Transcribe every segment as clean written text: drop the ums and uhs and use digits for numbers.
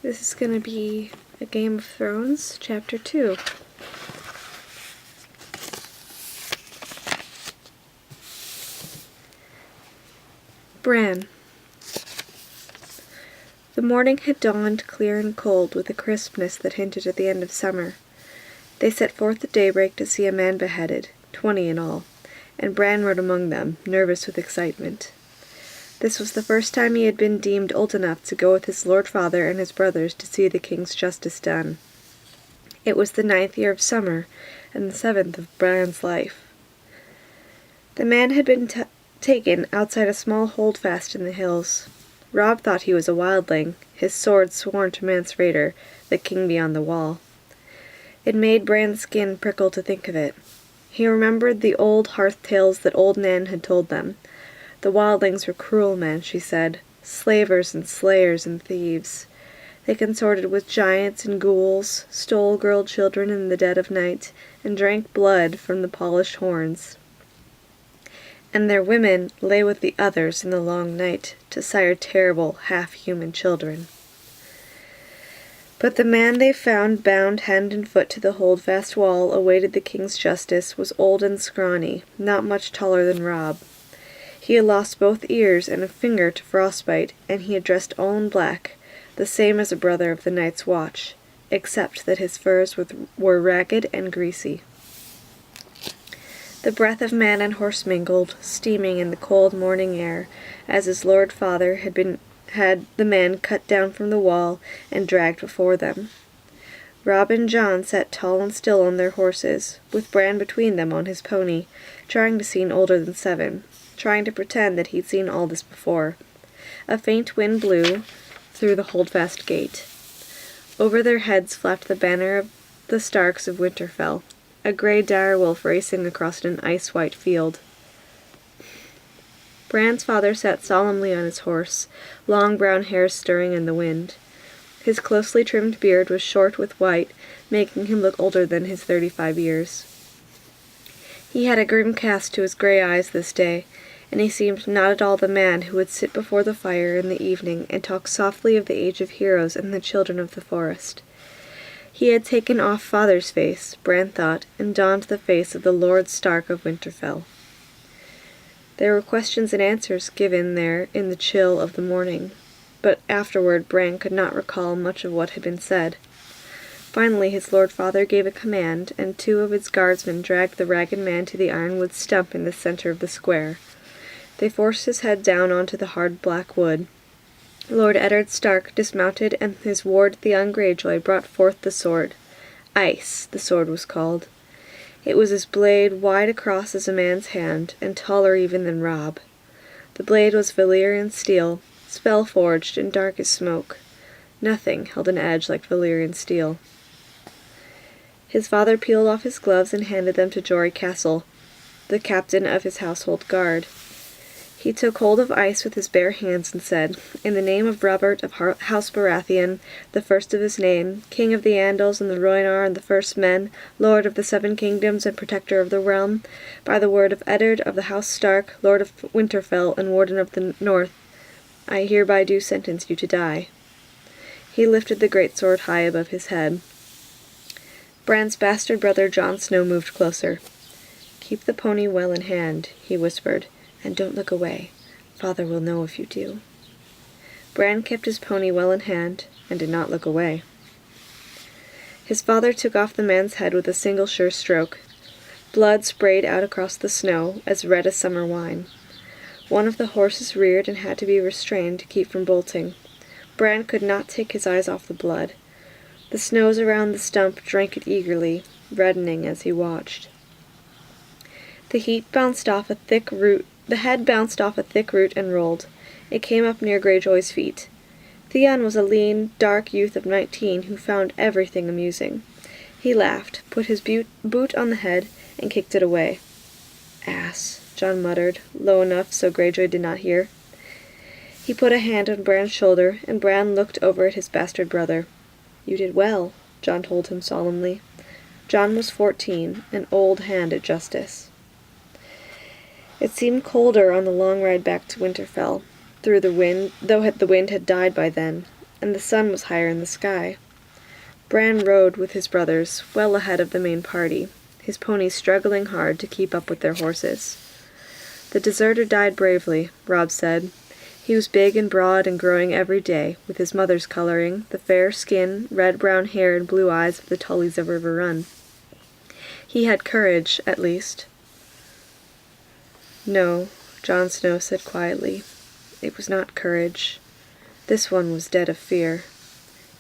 This is going to be a Game of Thrones, Chapter 2. Bran. The morning had dawned clear and cold, with a crispness that hinted at the end of summer. They set forth at daybreak to see a man beheaded, 20 in all, and Bran rode among them, nervous with excitement. This was the first time he had been deemed old enough to go with his lord father and his brothers to see the king's justice done. It was the 9th year of summer, and the 7th of Bran's life. The man had been taken outside a small holdfast in the hills. Robb thought he was a wildling, his sword sworn to Mance Rayder, the king beyond the wall. It made Bran's skin prickle to think of it. He remembered the old hearth tales that old Nan had told them. The wildlings were cruel men, she said, slavers and slayers and thieves. They consorted with giants and ghouls, stole girl children in the dead of night, and drank blood from the polished horns. And their women lay with the others in the long night to sire terrible, half-human children. But the man they found bound hand and foot to the holdfast wall awaited the king's justice was old and scrawny, not much taller than Robb. He had lost both ears and a finger to frostbite, and he had dressed all in black, the same as a brother of the Night's Watch, except that his furs were ragged and greasy. The breath of man and horse mingled, steaming in the cold morning air, as his lord father had the man cut down from the wall and dragged before them. Robb and Jon sat tall and still on their horses, with Bran between them on his pony, trying to seem older than 7, trying to pretend that he'd seen all this before. A faint wind blew through the holdfast gate. Over their heads flapped the banner of the Starks of Winterfell, a grey direwolf racing across an ice-white field. Bran's father sat solemnly on his horse, long brown hair stirring in the wind. His closely trimmed beard was short with white, making him look older than his 35 years. He had a grim cast to his grey eyes this day, and he seemed not at all the man who would sit before the fire in the evening and talk softly of the age of heroes and the children of the forest. He had taken off father's face, Bran thought, and donned the face of the Lord Stark of Winterfell. There were questions and answers given there in the chill of the morning, but afterward Bran could not recall much of what had been said. Finally his lord father gave a command, and 2 of his guardsmen dragged the ragged man to the ironwood stump in the center of the square. They forced his head down onto the hard black wood. Lord Eddard Stark dismounted, and his ward Theon Greyjoy brought forth the sword. Ice, the sword was called. It was his blade wide across as a man's hand, and taller even than Robb. The blade was Valyrian steel, spell-forged and dark as smoke. Nothing held an edge like Valyrian steel. His father peeled off his gloves and handed them to Jory Castle, the captain of his household guard. He took hold of ice with his bare hands and said, "In the name of Robert of House Baratheon, the first of his name, king of the Andals and the Rhoynar and the First Men, lord of the 7 kingdoms and protector of the realm, by the word of Eddard of the House Stark, lord of Winterfell and warden of the North, I hereby do sentence you to die." He lifted the greatsword high above his head. Bran's bastard brother Jon Snow moved closer. "Keep the pony well in hand," he whispered, "and don't look away. Father will know if you do." Bran kept his pony well in hand, and did not look away. His father took off the man's head with a single sure stroke. Blood sprayed out across the snow, as red as summer wine. One of the horses reared and had to be restrained to keep from bolting. Bran could not take his eyes off the blood. The snows around the stump drank it eagerly, reddening as he watched. The head bounced off a thick root and rolled. It came up near Greyjoy's feet. Theon was a lean, dark youth of 19 who found everything amusing. He laughed, put his boot on the head, and kicked it away. "Ass," Jon muttered, low enough so Greyjoy did not hear. He put a hand on Bran's shoulder, and Bran looked over at his bastard brother. "You did well," Jon told him solemnly. Jon was 14, an old hand at justice. It seemed colder on the long ride back to Winterfell, through the wind, though the wind had died by then, and the sun was higher in the sky. Bran rode with his brothers, well ahead of the main party, his ponies struggling hard to keep up with their horses. "The deserter died bravely," Robb said. "He was big and broad and growing every day, with his mother's coloring, the fair skin, red-brown hair and blue eyes of the Tullys of River Run. He had courage, at least." "No," Jon Snow said quietly. "It was not courage. This one was dead of fear.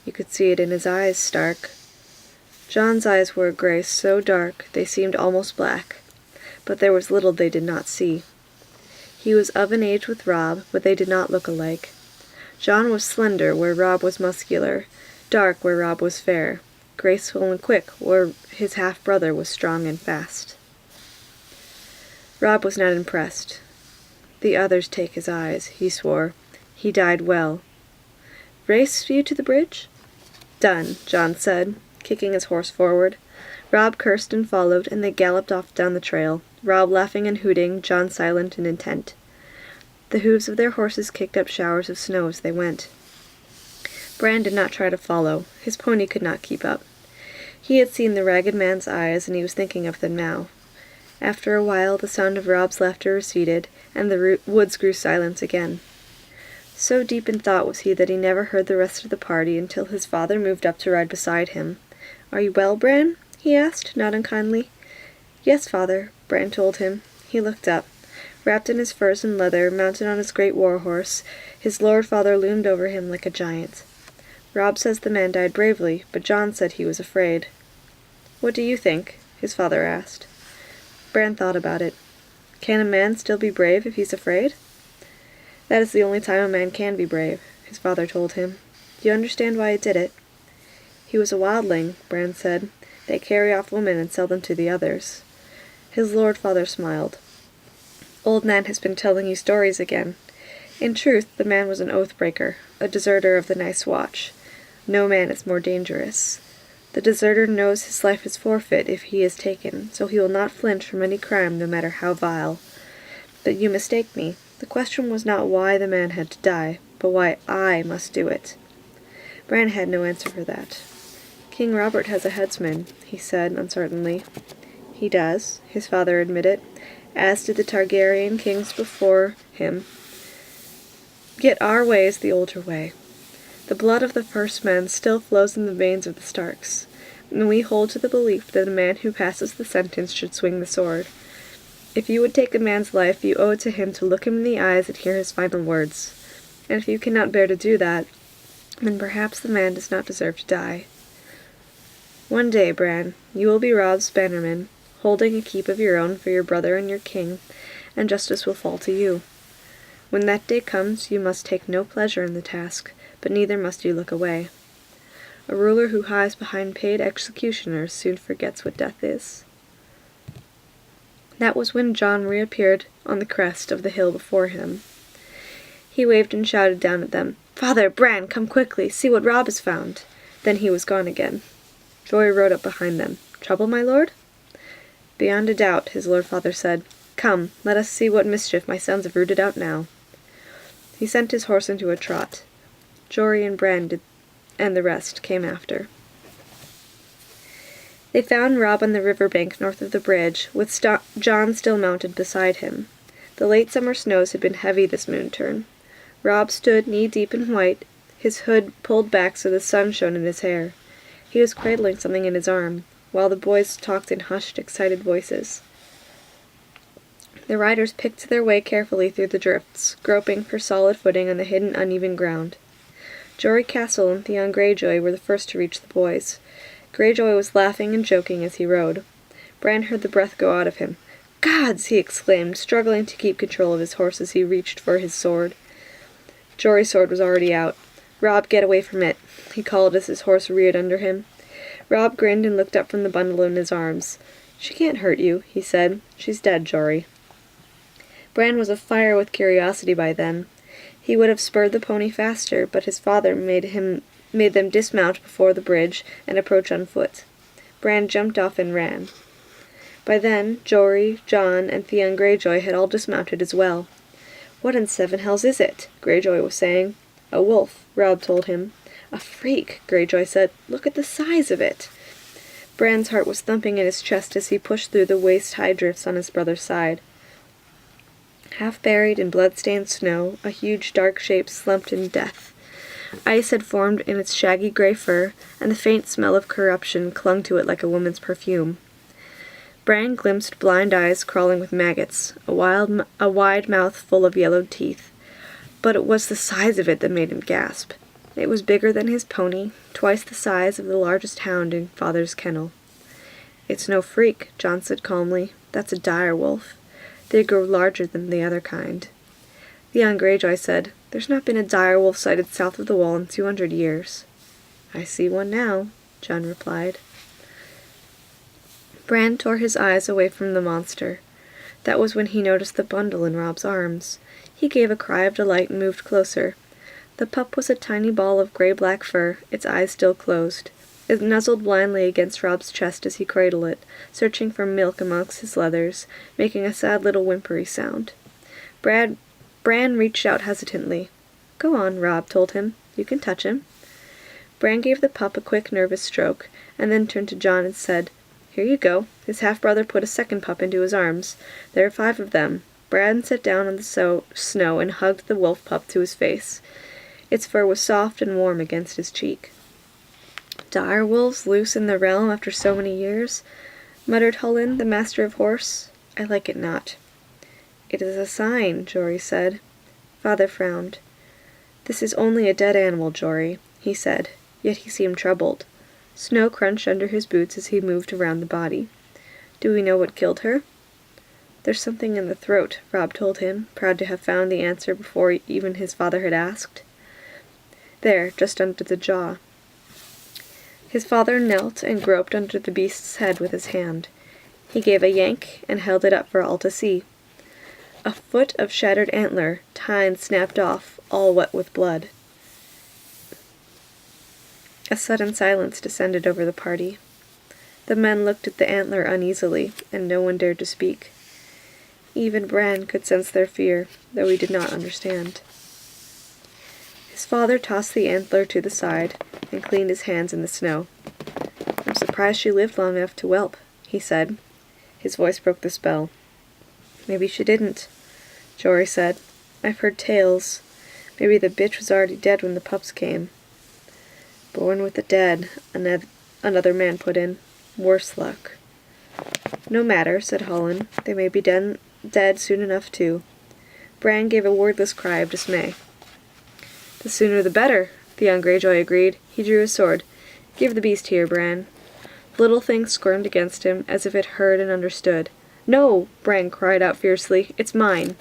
You could see it in his eyes, Stark." Jon's eyes were a gray so dark they seemed almost black, but there was little they did not see. He was of an age with Robb, but they did not look alike. Jon was slender where Robb was muscular, dark where Robb was fair, graceful and quick where his half-brother was strong and fast. Robb was not impressed. "The others take his eyes," he swore. "He died well. Race you to the bridge?" "Done," Jon said, kicking his horse forward. Robb cursed and followed, and they galloped off down the trail, Robb laughing and hooting, Jon silent and intent. The hooves of their horses kicked up showers of snow as they went. Bran did not try to follow. His pony could not keep up. He had seen the ragged man's eyes, and he was thinking of them now. After a while the sound of Robb's laughter receded, and the woods grew silent again. So deep in thought was he that he never heard the rest of the party until his father moved up to ride beside him. "Are you well, Bran?" he asked, not unkindly. "Yes, father," Bran told him. He looked up. Wrapped in his furs and leather, mounted on his great war-horse, his lord-father loomed over him like a giant. "Robb says the man died bravely, but Jon said he was afraid." "What do you think?" his father asked. Bran thought about it. "Can a man still be brave if he's afraid?" "That is the only time a man can be brave," his father told him. "Do you understand why he did it?" "He was a wildling," Bran said. "They carry off women and sell them to the others." His lord-father smiled. "Old man has been telling you stories again. In truth, the man was an oath-breaker, a deserter of the Night's Watch. No man is more dangerous. The deserter knows his life is forfeit if he is taken, so he will not flinch from any crime no matter how vile. But you mistake me. The question was not why the man had to die, but why I must do it." Bran had no answer for that. "King Robert has a headsman," he said uncertainly. "He does," his father admitted, "as did the Targaryen kings before him. Yet our way is the older way. The blood of the first men still flows in the veins of the Starks, and we hold to the belief that a man who passes the sentence should swing the sword. If you would take a man's life, you owe it to him to look him in the eyes and hear his final words. And if you cannot bear to do that, then perhaps the man does not deserve to die. One day, Bran, you will be Robb's bannerman, holding a keep of your own for your brother and your king, and justice will fall to you. When that day comes, you must take no pleasure in the task, but neither must you look away. A ruler who hides behind paid executioners soon forgets what death is." That was when Jon reappeared on the crest of the hill before him. He waved and shouted down at them, "Father, Bran, come quickly, see what Robb has found." Then he was gone again. Jory rode up behind them. "Trouble, my lord?" "Beyond a doubt," his lord-father said. "Come, let us see what mischief my sons have rooted out now." He sent his horse into a trot. Jory and Bran and the rest came after. They found Robb on the river bank north of the bridge, with Jon still mounted beside him. The late summer snows had been heavy this moon turn. Robb stood knee-deep in white, his hood pulled back so the sun shone in his hair. He was cradling something in his arm, while the boys talked in hushed, excited voices. The riders picked their way carefully through the drifts, groping for solid footing on the hidden, uneven ground. Jory Castle and Theon Greyjoy were the first to reach the boys. Greyjoy was laughing and joking as he rode. Bran heard the breath go out of him. "Gods!" he exclaimed, struggling to keep control of his horse as he reached for his sword. Jory's sword was already out. "Robb, get away from it," he called as his horse reared under him. Robb grinned and looked up from the bundle in his arms. "She can't hurt you," he said. "She's dead, Jory." Bran was afire with curiosity by then. He would have spurred the pony faster, but his father made them dismount before the bridge and approach on foot. Bran jumped off and ran. By then, Jory, Jon, and Theon Greyjoy had all dismounted as well. "What in seven hells is it?" Greyjoy was saying. "A wolf," Robb told him. A freak, Greyjoy said. Look at the size of it. Bran's heart was thumping in his chest as he pushed through the waist-high drifts on his brother's side. Half buried in blood-stained snow, a huge dark shape slumped in death. Ice had formed in its shaggy gray fur, and the faint smell of corruption clung to it like a woman's perfume. Bran glimpsed blind eyes crawling with maggots, a wide mouth full of yellowed teeth. But it was the size of it that made him gasp. It was bigger than his pony, twice the size of the largest hound in Father's kennel. It's no freak, Jon said calmly. That's a direwolf. They grow larger than the other kind. The young Greyjoy said, There's not been a direwolf sighted south of the Wall in 200 years. I see one now, Jon replied. Bran tore his eyes away from the monster. That was when he noticed the bundle in Robb's arms. He gave a cry of delight and moved closer. The pup was a tiny ball of gray-black fur, its eyes still closed. It nuzzled blindly against Robb's chest as he cradled it, searching for milk amongst his leathers, making a sad little whimpery sound. Bran reached out hesitantly. Go on, Robb told him. You can touch him. Bran gave the pup a quick, nervous stroke, and then turned to Jon and said, Here you go. His half-brother put a second pup into his arms. There are 5 of them. Bran sat down on the snow and hugged the wolf pup to his face. Its fur was soft and warm against his cheek. Direwolves loose in the realm after so many years, muttered Hullen, the master of horse. I like it not. It is a sign, Jory said. Father frowned. This is only a dead animal, Jory, he said, yet he seemed troubled. Snow crunched under his boots as he moved around the body. Do we know what killed her? There's something in the throat, Robb told him, proud to have found the answer before even his father had asked. There, just under the jaw. His father knelt and groped under the beast's head with his hand. He gave a yank and held it up for all to see. A foot of shattered antler, tine snapped off, all wet with blood. A sudden silence descended over the party. The men looked at the antler uneasily, and no one dared to speak. Even Bran could sense their fear, though he did not understand. His father tossed the antler to the side and cleaned his hands in the snow. I'm surprised she lived long enough to whelp, he said. His voice broke the spell. Maybe she didn't, Jory said. I've heard tales. Maybe the bitch was already dead when the pups came. Born with the dead, another man put in. Worse luck. No matter, said Hullen. They may be dead soon enough, too. Bran gave a wordless cry of dismay. The sooner the better, the young Greyjoy agreed. He drew his sword. Give the beast here, Bran. The little thing squirmed against him, as if it heard and understood. No! Bran cried out fiercely. It's mine.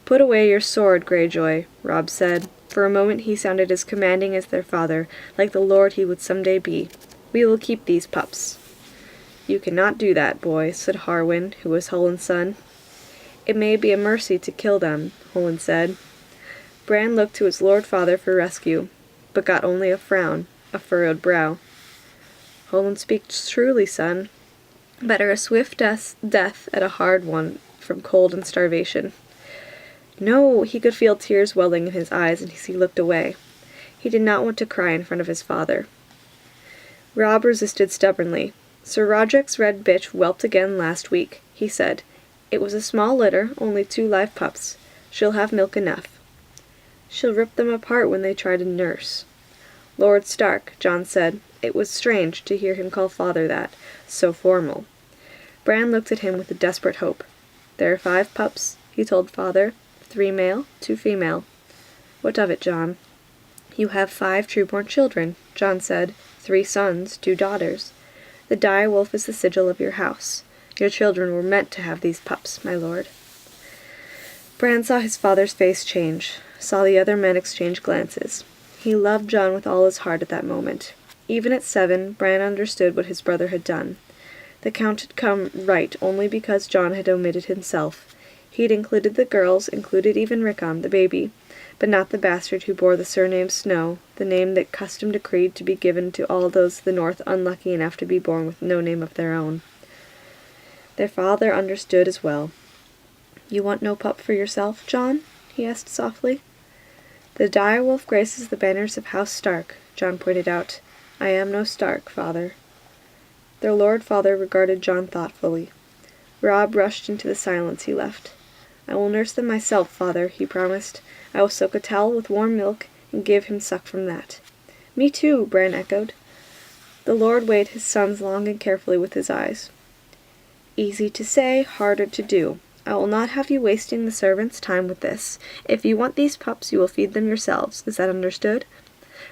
Put away your sword, Greyjoy, Robb said. For a moment he sounded as commanding as their father, like the lord he would someday be. We will keep these pups. You cannot do that, boy, said Harwin, who was Hullen's son. It may be a mercy to kill them, Hullen said. Bran looked to his lord father for rescue, but got only a frown, a furrowed brow. Hullen speaks truly, son. Better a swift death at a hard one from cold and starvation. No, he could feel tears welling in his eyes as he looked away. He did not want to cry in front of his father. Robb resisted stubbornly. Sir Roderick's red bitch whelped again last week, he said. It was a small litter, only 2 live pups. She'll have milk enough. She'll rip them apart when they try to nurse. Lord Stark, Jon said. It was strange to hear him call father that, so formal. Bran looked at him with a desperate hope. There are 5 pups, he told father. 3 male, 2 female. What of it, Jon? You have 5 true-born children, Jon said. 3 sons, 2 daughters. The direwolf is the sigil of your house. Your children were meant to have these pups, my lord. Bran saw his father's face change, saw the other men exchange glances. He loved Jon with all his heart at that moment. Even at 7, Bran understood what his brother had done. The Count had come right only because Jon had omitted himself. He had included the girls, included even Rickon, the baby, but not the bastard who bore the surname Snow, the name that custom decreed to be given to all those of the north unlucky enough to be born with no name of their own. Their father understood as well. You want no pup for yourself, Jon? He asked softly. The direwolf graces the banners of House Stark, John pointed out. "I am no Stark, father." Their Lord Father regarded John thoughtfully. Rob rushed into the silence he left. "I will nurse them myself, father," he promised. "I will soak a towel with warm milk and give him suck from that." "Me too," Bran echoed. The Lord weighed his sons long and carefully with his eyes. "Easy to say, harder to do. I will not have you wasting the servants' time with this. If you want these pups, you will feed them yourselves. Is that understood?"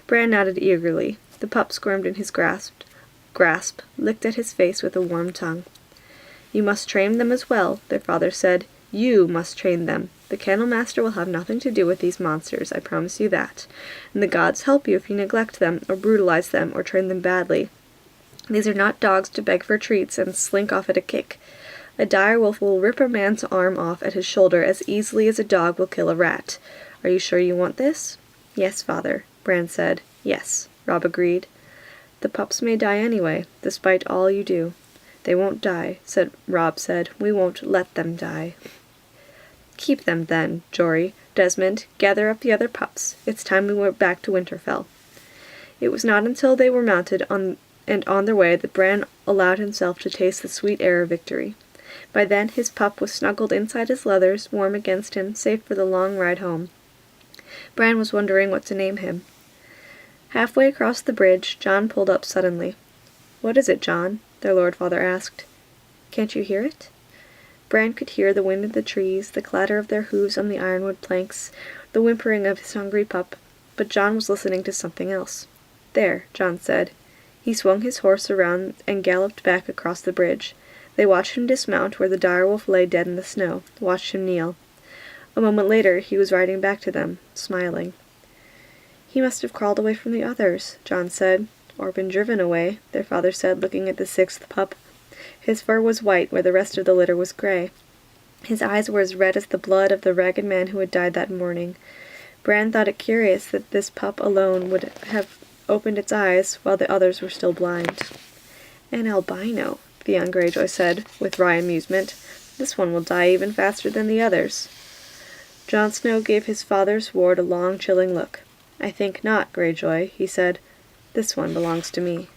Bran nodded eagerly. The pup squirmed in his grasp, licked at his face with a warm tongue. "You must train them as well," their father said. "You must train them. The kennel master will have nothing to do with these monsters, I promise you that. And the gods help you if you neglect them, or brutalize them, or train them badly. These are not dogs to beg for treats and slink off at a kick. A direwolf will rip a man's arm off at his shoulder as easily as a dog will kill a rat. Are you sure you want this?" "Yes, father," Bran said. "Yes," Rob agreed. "The pups may die anyway, despite all you do." "They won't die," Rob said. "We won't let them die." "Keep them, then, Jory. Desmond, gather up the other pups. It's time we went back to Winterfell." It was not until they were mounted on their way that Bran allowed himself to taste the sweet air of victory. By then his pup was snuggled inside his leathers, warm against him, safe for the long ride home. Bran was wondering what to name him. Halfway across the bridge, John pulled up suddenly. "What is it, John?" their Lord Father asked. "Can't you hear it?" Bran could hear the wind in the trees, the clatter of their hooves on the ironwood planks, the whimpering of his hungry pup, but John was listening to something else. "There," John said. He swung his horse around and galloped back across the bridge. They watched him dismount where the direwolf lay dead in the snow, watched him kneel. A moment later he was riding back to them, smiling. "He must have crawled away from the others," John said. "Or been driven away," their father said, looking at the sixth pup. His fur was white where the rest of the litter was gray. His eyes were as red as the blood of the ragged man who had died that morning. Bran thought it curious that this pup alone would have opened its eyes while the others were still blind. "An albino," the young Greyjoy said, with wry amusement. "This one will die even faster than the others." Jon Snow gave his father's ward a long, chilling look. "I think not, Greyjoy," he said. "This one belongs to me."